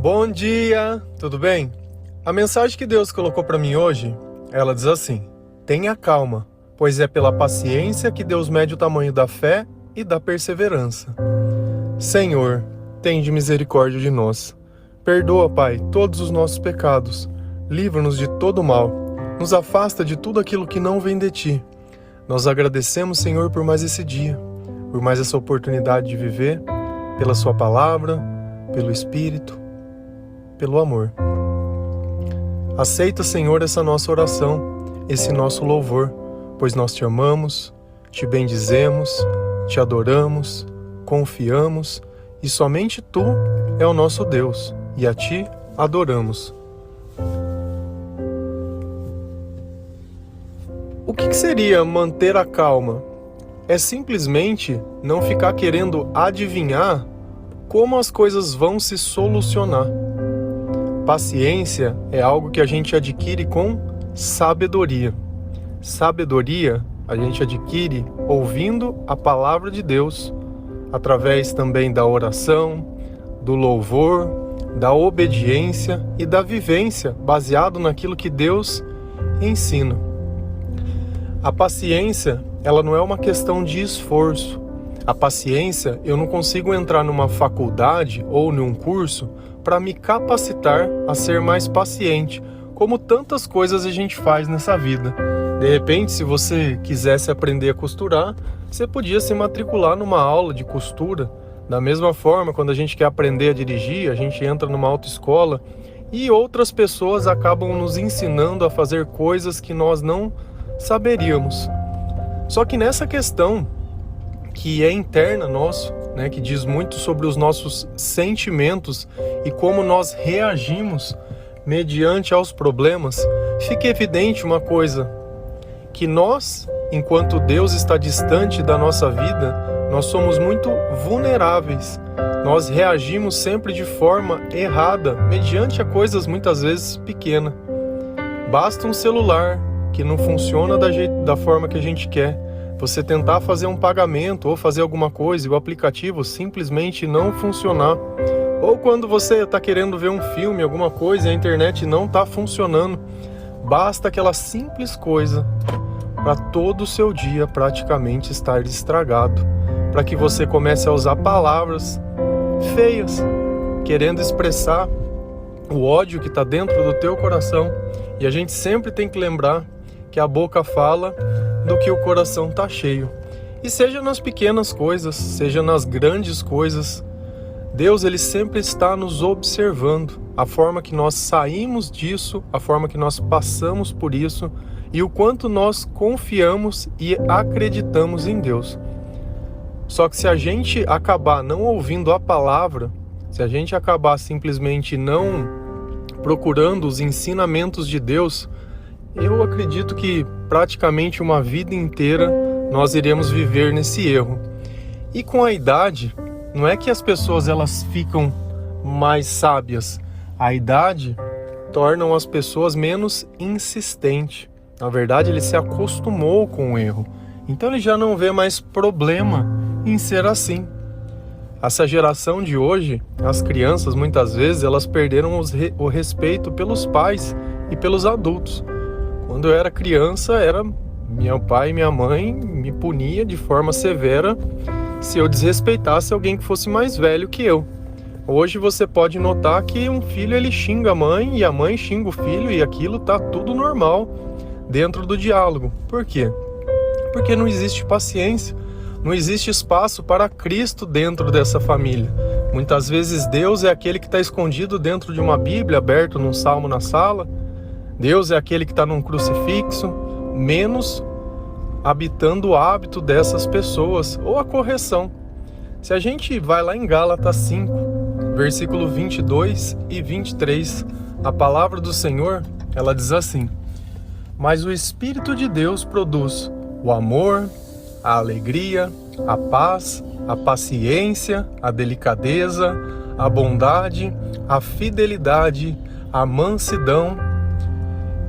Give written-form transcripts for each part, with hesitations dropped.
Bom dia, tudo bem? A mensagem que Deus colocou para mim hoje, ela diz assim: tenha calma, pois é pela paciência que Deus mede o tamanho da fé e da perseverança. Senhor, tende misericórdia de nós. Perdoa, Pai, todos os nossos pecados. Livra-nos de todo mal. Nos afasta de tudo aquilo que não vem de Ti. Nós agradecemos, Senhor, por mais esse dia, por mais essa oportunidade de viver, pela Sua palavra, pelo Espírito, pelo amor. Aceita, Senhor, essa nossa oração, esse nosso louvor, pois nós Te amamos, Te bendizemos, Te adoramos, confiamos e somente Tu é o nosso Deus e a Ti adoramos. O que seria manter a calma? É simplesmente não ficar querendo adivinhar como as coisas vão se solucionar. Paciência é algo que a gente adquire com sabedoria. Sabedoria a gente adquire ouvindo a palavra de Deus, através também da oração, do louvor, da obediência e da vivência, baseado naquilo que Deus ensina. A paciência, ela não é uma questão de esforço. A paciência, eu não consigo entrar numa faculdade ou num curso para me capacitar a ser mais paciente, como tantas coisas a gente faz nessa vida. De repente, se você quisesse aprender a costurar, você podia se matricular numa aula de costura. Da mesma forma, quando a gente quer aprender a dirigir, a gente entra numa autoescola e outras pessoas acabam nos ensinando a fazer coisas que nós não saberíamos. Só que nessa questão que é interna nossa, que diz muito sobre os nossos sentimentos e como nós reagimos mediante aos problemas, fica evidente uma coisa, que nós, enquanto Deus está distante da nossa vida, nós somos muito vulneráveis. Nós reagimos sempre de forma errada, mediante a coisas muitas vezes pequenas. Basta um celular que não funciona da forma que a gente quer. Você tentar fazer um pagamento ou fazer alguma coisa e o aplicativo simplesmente não funcionar. Ou quando você está querendo ver um filme, alguma coisa e a internet não está funcionando. Basta aquela simples coisa para todo o seu dia praticamente estar estragado. Para que você comece a usar palavras feias, querendo expressar o ódio que está dentro do teu coração. E a gente sempre tem que lembrar que a boca fala do que o coração está cheio. E seja nas pequenas coisas, seja nas grandes coisas, Deus ele sempre está nos observando. A forma que nós saímos disso, a forma que nós passamos por isso e o quanto nós confiamos e acreditamos em Deus. Só que se a gente acabar não ouvindo a palavra, se a gente acabar simplesmente não procurando os ensinamentos de Deus, eu acredito que praticamente uma vida inteira nós iremos viver nesse erro. E com a idade, não é que as pessoas elas ficam mais sábias. A idade torna as pessoas menos insistentes. Na verdade, ele se acostumou com o erro. Então ele já não vê mais problema em ser assim. Essa geração de hoje, as crianças muitas vezes elas perderam o respeito pelos pais e pelos adultos. Quando eu era criança, meu pai e minha mãe me punia de forma severa se eu desrespeitasse alguém que fosse mais velho que eu. Hoje você pode notar que um filho ele xinga a mãe e a mãe xinga o filho e aquilo tá tudo normal dentro do diálogo. Por quê? Porque não existe paciência, não existe espaço para Cristo dentro dessa família. Muitas vezes Deus é aquele que está escondido dentro de uma Bíblia, aberto num salmo na sala. Deus é aquele que está num crucifixo, menos habitando o hábito dessas pessoas, ou a correção. Se a gente vai lá em Gálatas 5, versículo 22 e 23, a palavra do Senhor, ela diz assim: mas o Espírito de Deus produz o amor, a alegria, a paz, a paciência, a delicadeza, a bondade, a fidelidade, a mansidão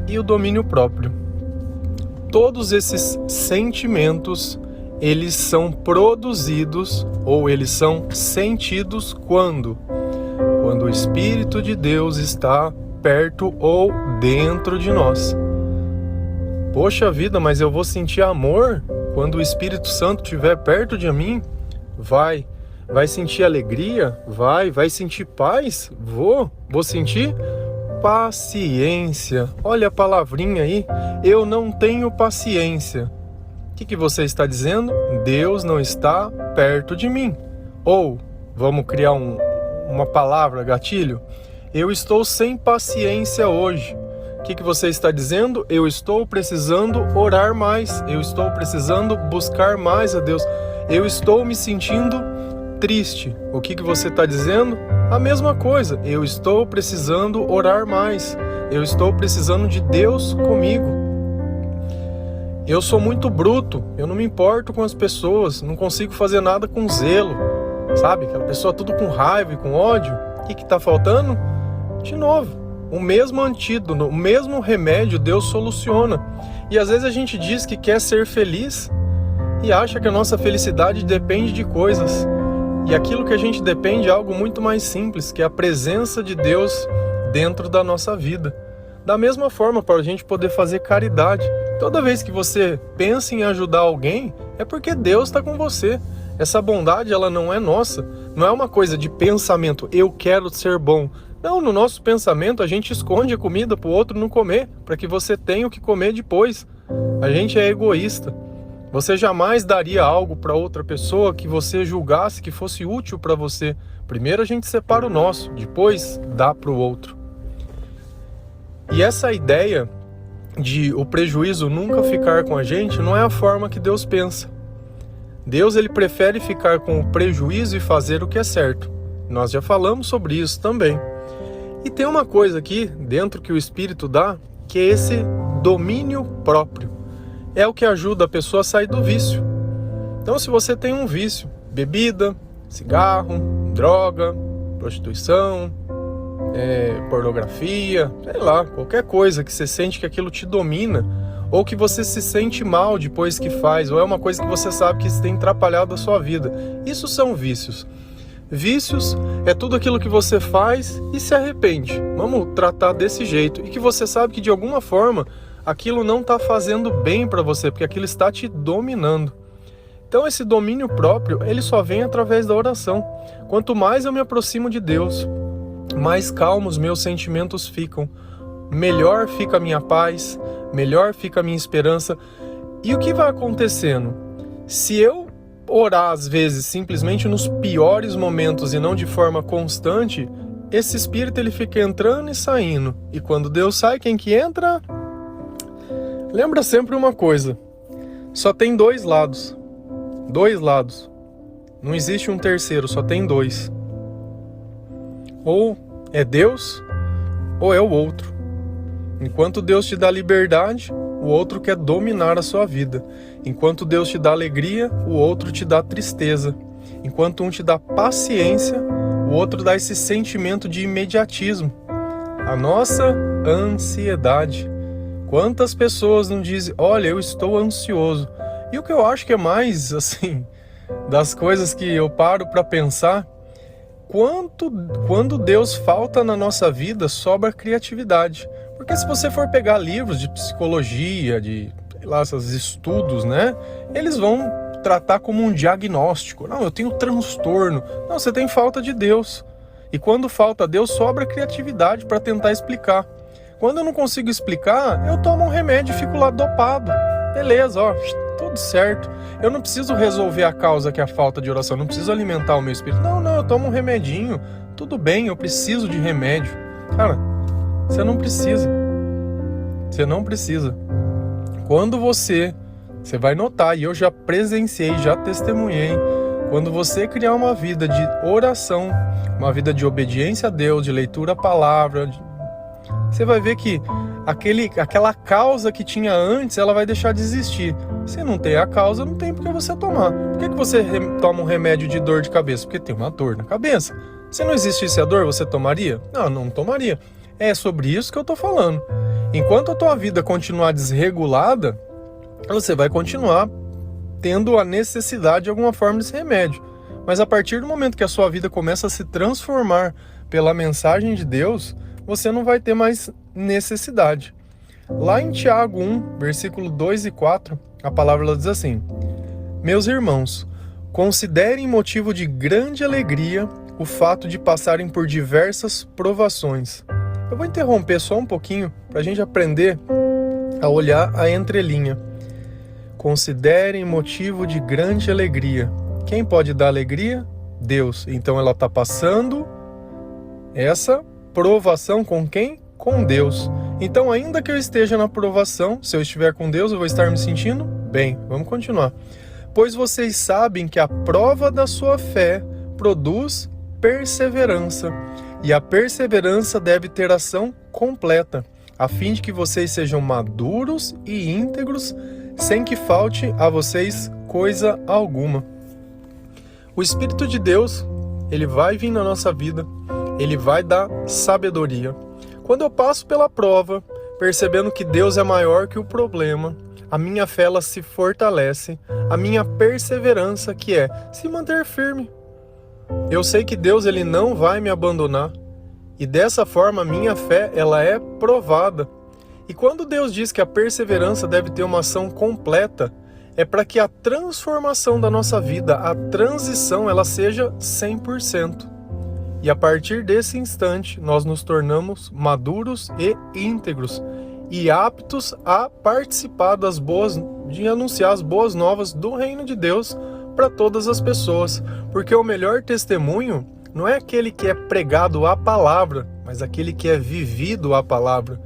e o domínio próprio. Todos esses sentimentos, eles são produzidos ou eles são sentidos quando quando o Espírito de Deus está perto ou dentro de nós. Poxa vida, mas eu vou sentir amor quando o Espírito Santo estiver perto de mim? Vai sentir alegria? Vai sentir paz? Vou sentir paciência. Olha a palavrinha aí, eu não tenho paciência. O que você está dizendo? Deus não está perto de mim. Ou, vamos criar uma palavra gatilho, eu estou sem paciência hoje. O que você está dizendo? Eu estou precisando orar mais, eu estou precisando buscar mais a Deus, eu estou me sentindo triste. O que você está dizendo? A mesma coisa, eu estou precisando orar mais, eu estou precisando de Deus comigo. Eu sou muito bruto, eu não me importo com as pessoas, não consigo fazer nada com zelo, sabe? Aquela pessoa tudo com raiva e com ódio. O que está faltando? De novo, o mesmo antídoto, o mesmo remédio Deus soluciona. E às vezes a gente diz que quer ser feliz e acha que a nossa felicidade depende de coisas. E aquilo que a gente depende é algo muito mais simples, que é a presença de Deus dentro da nossa vida. Da mesma forma, para a gente poder fazer caridade. Toda vez que você pensa em ajudar alguém, é porque Deus está com você. Essa bondade, ela não é nossa. Não é uma coisa de pensamento, eu quero ser bom. Não, no nosso pensamento a gente esconde a comida para o outro não comer, para que você tenha o que comer depois. A gente é egoísta. Você jamais daria algo para outra pessoa que você julgasse que fosse útil para você. Primeiro a gente separa o nosso, depois dá para o outro. E essa ideia de o prejuízo nunca ficar com a gente não é a forma que Deus pensa. Deus, ele prefere ficar com o prejuízo e fazer o que é certo. Nós já falamos sobre isso também. E tem uma coisa aqui dentro que o Espírito dá, que é esse domínio próprio. É o que ajuda a pessoa a sair do vício. Então, se você tem um vício, bebida, cigarro, droga, prostituição, pornografia, sei lá, qualquer coisa que você sente que aquilo te domina, ou que você se sente mal depois que faz, ou é uma coisa que você sabe que tem atrapalhado a sua vida. Isso são vícios. Vícios é tudo aquilo que você faz e se arrepende. Vamos tratar desse jeito. E que você sabe que de alguma forma aquilo não está fazendo bem para você, porque aquilo está te dominando. Então esse domínio próprio, ele só vem através da oração. Quanto mais eu me aproximo de Deus, mais calmos meus sentimentos ficam, melhor fica a minha paz, melhor fica a minha esperança. E o que vai acontecendo? Se eu orar às vezes simplesmente nos piores momentos e não de forma constante, esse espírito ele fica entrando e saindo. E quando Deus sai, quem que entra? Lembra sempre uma coisa, só tem dois lados. Dois lados. Não existe um terceiro, só tem dois. Ou é Deus, ou é o outro. Enquanto Deus te dá liberdade, o outro quer dominar a sua vida. Enquanto Deus te dá alegria, o outro te dá tristeza. Enquanto um te dá paciência, o outro dá esse sentimento de imediatismo. A nossa ansiedade. Quantas pessoas não dizem, olha, eu estou ansioso. E o que eu acho que é mais, assim, das coisas que eu paro para pensar, quando Deus falta na nossa vida, sobra criatividade. Porque se você for pegar livros de psicologia, de, sei lá, esses estudos, né? Eles vão tratar como um diagnóstico. Não, eu tenho transtorno. Não, você tem falta de Deus. E quando falta Deus, sobra criatividade para tentar explicar. Quando eu não consigo explicar, eu tomo um remédio e fico lá dopado. Beleza, ó, tudo certo. Eu não preciso resolver a causa que é a falta de oração, não preciso alimentar o meu espírito. Não, eu tomo um remedinho. Tudo bem, eu preciso de remédio. Cara, você não precisa. Você não precisa. Quando você vai notar, e eu já presenciei, já testemunhei, quando você criar uma vida de oração, uma vida de obediência a Deus, de leitura à palavra, você vai ver que aquela causa que tinha antes, ela vai deixar de existir. Se não tem a causa, não tem por que você tomar. Por que você toma um remédio de dor de cabeça? Porque tem uma dor na cabeça. Se não existisse a dor, você tomaria? Não tomaria. É sobre isso que eu estou falando. Enquanto a tua vida continuar desregulada, você vai continuar tendo a necessidade de alguma forma desse remédio. Mas a partir do momento que a sua vida começa a se transformar pela mensagem de Deus, você não vai ter mais necessidade. Lá em Tiago 1, versículo 2 e 4, a palavra ela diz assim: Meus irmãos, considerem motivo de grande alegria o fato de passarem por diversas provações. Eu vou interromper só um pouquinho para a gente aprender a olhar a entrelinha. Considerem motivo de grande alegria. Quem pode dar alegria? Deus. Então ela está passando essa provação com quem? Com Deus. Então, ainda que eu esteja na provação, se eu estiver com Deus, eu vou estar me sentindo bem. Vamos continuar. Pois vocês sabem que a prova da sua fé produz perseverança. E a perseverança deve ter ação completa, a fim de que vocês sejam maduros e íntegros, sem que falte a vocês coisa alguma. O Espírito de Deus, ele vai vir na nossa vida, ele vai dar sabedoria. Quando eu passo pela prova, percebendo que Deus é maior que o problema, a minha fé ela se fortalece, a minha perseverança que é se manter firme. Eu sei que Deus ele não vai me abandonar e dessa forma a minha fé ela é provada. E quando Deus diz que a perseverança deve ter uma ação completa, é para que a transformação da nossa vida, a transição, ela seja 100%. E a partir desse instante, nós nos tornamos maduros e íntegros e aptos a participar de anunciar as boas novas do reino de Deus para todas as pessoas. Porque o melhor testemunho não é aquele que é pregado a palavra, mas aquele que é vivido a palavra.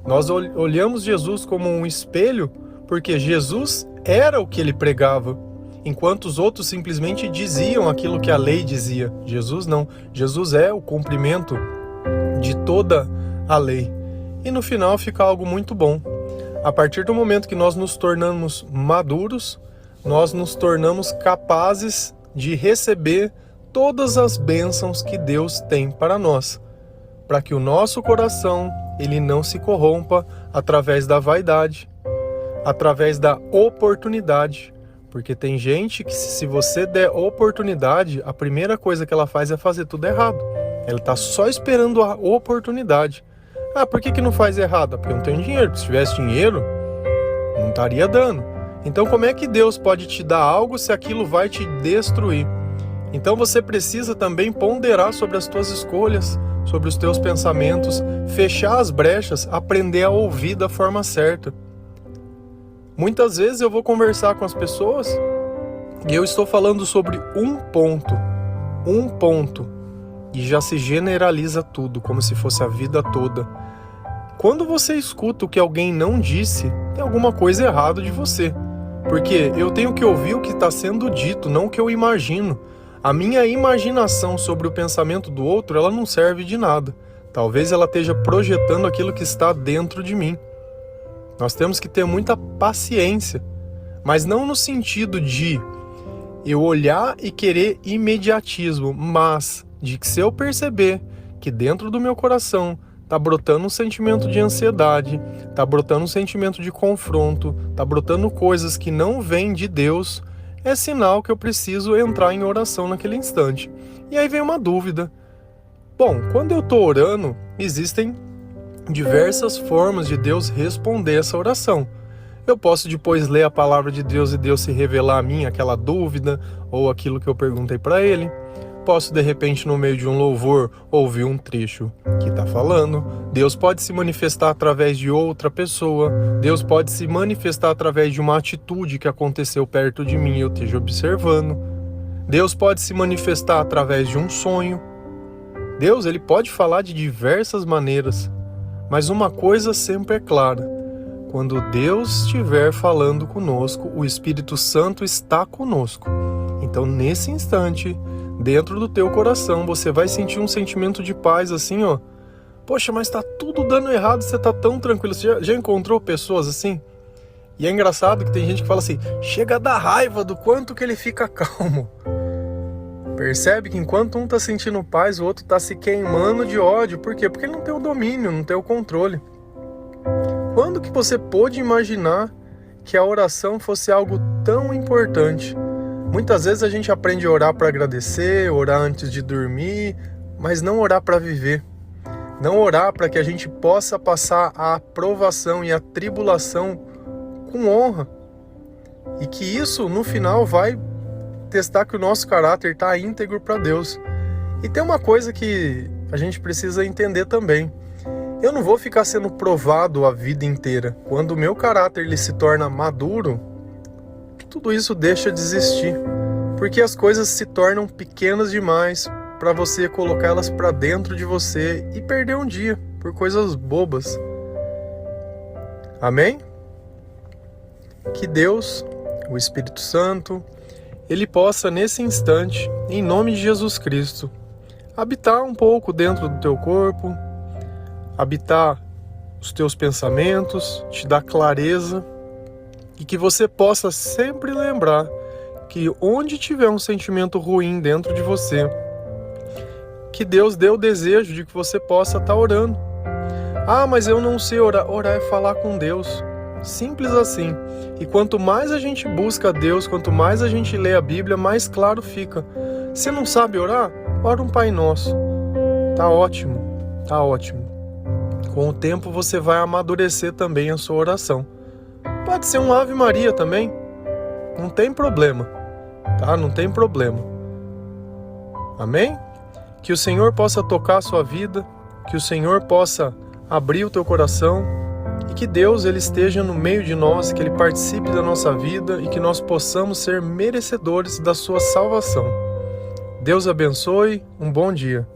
Nós olhamos Jesus como um espelho porque Jesus era o que ele pregava, enquanto os outros simplesmente diziam aquilo que a lei dizia. Jesus não. Jesus é o cumprimento de toda a lei. E no final fica algo muito bom. A partir do momento que nós nos tornamos maduros, nós nos tornamos capazes de receber todas as bênçãos que Deus tem para nós, para que o nosso coração ele não se corrompa através da vaidade, através da oportunidade. Porque tem gente que se você der oportunidade, a primeira coisa que ela faz é fazer tudo errado. Ela está só esperando a oportunidade. Ah, por que não faz errado? Porque eu não tenho dinheiro. Se tivesse dinheiro, não estaria dando. Então como é que Deus pode te dar algo se aquilo vai te destruir? Então você precisa também ponderar sobre as tuas escolhas, sobre os teus pensamentos, fechar as brechas, aprender a ouvir da forma certa. Muitas vezes eu vou conversar com as pessoas e eu estou falando sobre um ponto, e já se generaliza tudo, como se fosse a vida toda. Quando você escuta o que alguém não disse, tem alguma coisa errada de você, porque eu tenho que ouvir o que está sendo dito, não o que eu imagino. A minha imaginação sobre o pensamento do outro, ela não serve de nada. Talvez ela esteja projetando aquilo que está dentro de mim. Nós temos que ter muita paciência, mas não no sentido de eu olhar e querer imediatismo, mas de que se eu perceber que dentro do meu coração está brotando um sentimento de ansiedade, está brotando um sentimento de confronto, está brotando coisas que não vêm de Deus, é sinal que eu preciso entrar em oração naquele instante. E aí vem uma dúvida. Bom, quando eu estou orando, existem diversas formas de Deus responder essa oração. Eu posso depois ler a palavra de Deus e Deus se revelar a mim aquela dúvida ou aquilo que eu perguntei para Ele. Posso de repente no meio de um louvor ouvir um trecho que está falando. Deus pode se manifestar através de outra pessoa. Deus pode se manifestar através de uma atitude que aconteceu perto de mim e eu esteja observando. Deus pode se manifestar através de um sonho. Deus ele pode falar de diversas maneiras. Mas uma coisa sempre é clara: quando Deus estiver falando conosco, o Espírito Santo está conosco. Então, nesse instante, dentro do teu coração, você vai sentir um sentimento de paz assim, ó. Poxa, mas tá tudo dando errado, você tá tão tranquilo. Você já encontrou pessoas assim? E é engraçado que tem gente que fala assim, chega a dar raiva do quanto que ele fica calmo. Percebe que enquanto um tá sentindo paz, o outro tá se queimando de ódio. Por quê? Porque ele não tem o domínio, não tem o controle. Quando que você pôde imaginar que a oração fosse algo tão importante? Muitas vezes a gente aprende a orar para agradecer, orar antes de dormir, mas não orar para viver. Não orar para que a gente possa passar a provação e a tribulação com honra. E que isso, no final, vai testar que o nosso caráter está íntegro para Deus. E tem uma coisa que a gente precisa entender também. Eu não vou ficar sendo provado a vida inteira. Quando o meu caráter ele se torna maduro, tudo isso deixa de existir. Porque as coisas se tornam pequenas demais para você colocá-las para dentro de você e perder um dia por coisas bobas. Amém? Que Deus, o Espírito Santo, ele possa nesse instante, em nome de Jesus Cristo, habitar um pouco dentro do teu corpo, habitar os teus pensamentos, te dar clareza e que você possa sempre lembrar que onde tiver um sentimento ruim dentro de você, que Deus dê o desejo de que você possa estar orando. Ah, mas eu não sei orar. Orar é falar com Deus. Simples assim. E quanto mais a gente busca a Deus, quanto mais a gente lê a Bíblia, mais claro fica. Você não sabe orar? Ora um Pai Nosso. Tá ótimo, tá ótimo. Com o tempo você vai amadurecer também a sua oração. Pode ser um Ave Maria também. Não tem problema, tá? Não tem problema. Amém? Que o Senhor possa tocar a sua vida, que o Senhor possa abrir o teu coração e que Deus ele esteja no meio de nós, que Ele participe da nossa vida e que nós possamos ser merecedores da sua salvação. Deus abençoe, um bom dia.